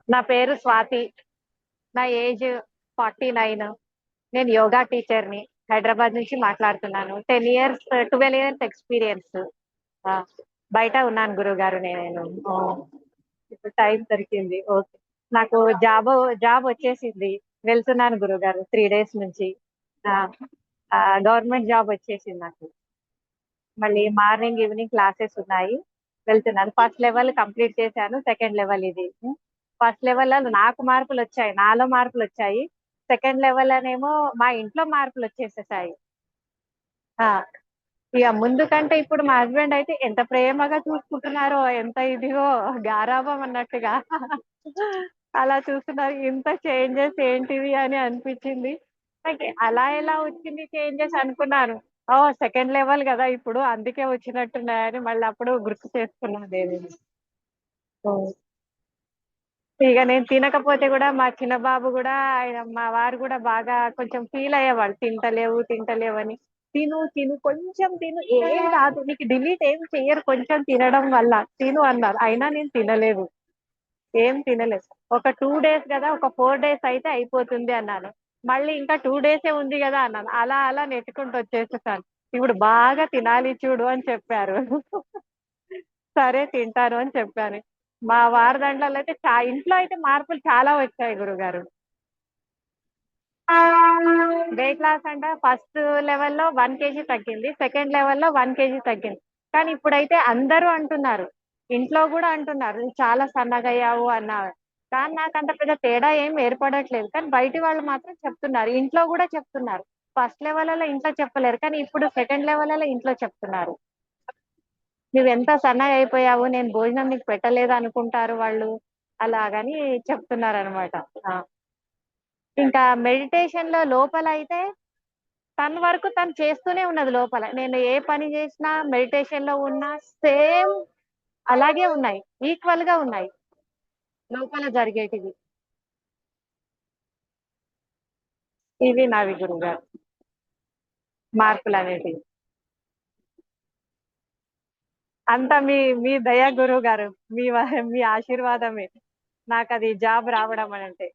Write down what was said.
నా పేరు స్వాతి. నా ఏజ్ 49. నేను యోగా టీచర్‌ని. హైదరాబాద్ నుంచి మాట్లాడుతున్నాను. 10 ఇయర్స్, 12 ఇయర్స్ ఎక్స్‌పీరియన్స్. ఆ! బయట ఉన్నాను గురువుగారు నేను. ఓహ్! ఇప్పుడు టైం దొరికింది. ఓకే. నాకు జాబ్ వచ్చేసింది. వెళ్తున్నాను గురువుగారు 3 డేస్ నుంచి. ఆ! గవర్నమెంట్ జాబ్ వచ్చేసింది నాకు. మళ్ళీ మార్నింగ్, ఈవినింగ్ క్లాసెస్ ఉన్నాయి. వెళ్తున్నాను. ఫస్ట్ లెవెల్ కంప్లీట్ చేశాను. సెకండ్ లెవెల్ ఇది. ఫస్ట్ లెవెల్‌లో నాకు మార్కులొచ్చాయి. నాలో మార్కులొచ్చాయి. సెకండ్ లెవెల్‌లోనేమో మా ఇంట్లో మార్కులొచ్చేసేసాయి. ఆ! ఇగ ముందు కంటే ఇప్పుడు మా హస్బెండ్ అయితే ఎంత ప్రేమగా చూసుకుంటున్నారో, ఎంత ఇదిగో గారాబం అన్నట్టుగా అలా చూస్తున్నారు. ఇంత చేంజెస్ ఏంటివి అని అనిపించింది. నాకి అలా ఎలా వచ్చింది చేంజెస్ అనుకున్నాను. ఓహ్! సెకండ్ లెవెల్ గదా! ఇప్పుడు అందుకే వచ్చినట్టున్నాయని మళ్ళీ అప్పుడు గుర్తు చేసుకున్నాను నేను. హ్మ్. ఇగ నేను తినకపోతే గూడా మా చిన్న బాబు గూడా మా వారు గూడా బాగా కొంచెం ఫీల్ అయ్యేవాళ్ళు. తింటలేవని. తిను, తిను కొంచెం తిను ఏం కాదు. నీకు డిలీట్ ఏం చెయ్యరు కొంచెం తినడం వల్ల. తిను అన్నారు. అయినా నేను తినలేదు. ఏం తినలేదు. ఒక 2 డేస్ గదా! ఒక 4 డేస్ అయితే అయిపోతుంది అన్నాను. మళ్ళీ ఇంకా 2 డేసే ఉంది గదా! అన్నాను. అలా అలా నెట్టుకుంటూ వచ్చేసేసాను. ఇప్పుడు బాగా తినాలి చూడు అని చెప్పారు. సరే తింటాను అని చెప్పాను. మా వారి దాంట్లలో అయితే ఇంట్లో అయితే మార్పులు చాలా వచ్చాయి గురుగారు. వెయిట్ లాస్ అంటే ఫస్ట్ లెవెల్‌లో 1 కేజీ తగ్గింది. సెకండ్ లెవెల్‌లో 1 కేజీ తగ్గింది. కానీ ఇప్పుడైతే అందరూ అంటున్నారు. ఇంట్లో గూడా అంటున్నారు. "నువ్వు చాలా సన్నగయ్యావు" అన్నారు. కానీ నాకంత పెద్ద తేడా ఏం ఏర్పడట్లేదు. కానీ బయటి వాళ్ళు మాత్రం చెప్తున్నారు. ఇంట్లో గూడా చెప్తున్నారు. ఫస్ట్ లెవెల్‌లలో ఇంట్లో చెప్పలేరు. కానీ ఇప్పుడు సెకండ్ లెవెల్‌లలో ఇంట్లో చెప్తున్నారు. "నువ్వెంత సన్నగయిపోయావు. నేను భోజనం నీకు పెట్టలేదు" అనుకుంటారు వాళ్ళు. అలాగని చెప్తున్నారనమాట. ఆ! ఇంకా మెడిటేషన్‌లో లోపలైతే తన వరకు తను చేస్తూనే ఉన్నది లోపల. నేను ఏ పని జేసినా, మెడిటేషన్‌లో ఉన్నా సేమ్ అలాగే ఉన్నాయి. ఈక్వల్‌గా ఉన్నాయి. లోపల జరిగేటివి. ఇవి నావి గురువుగారు మార్పులనేటివి. అంతా మీ మీ దయ గురువుగారు. మీ ఆశీర్వాదమే. నాకది జాబ్ రావడం అనంటే.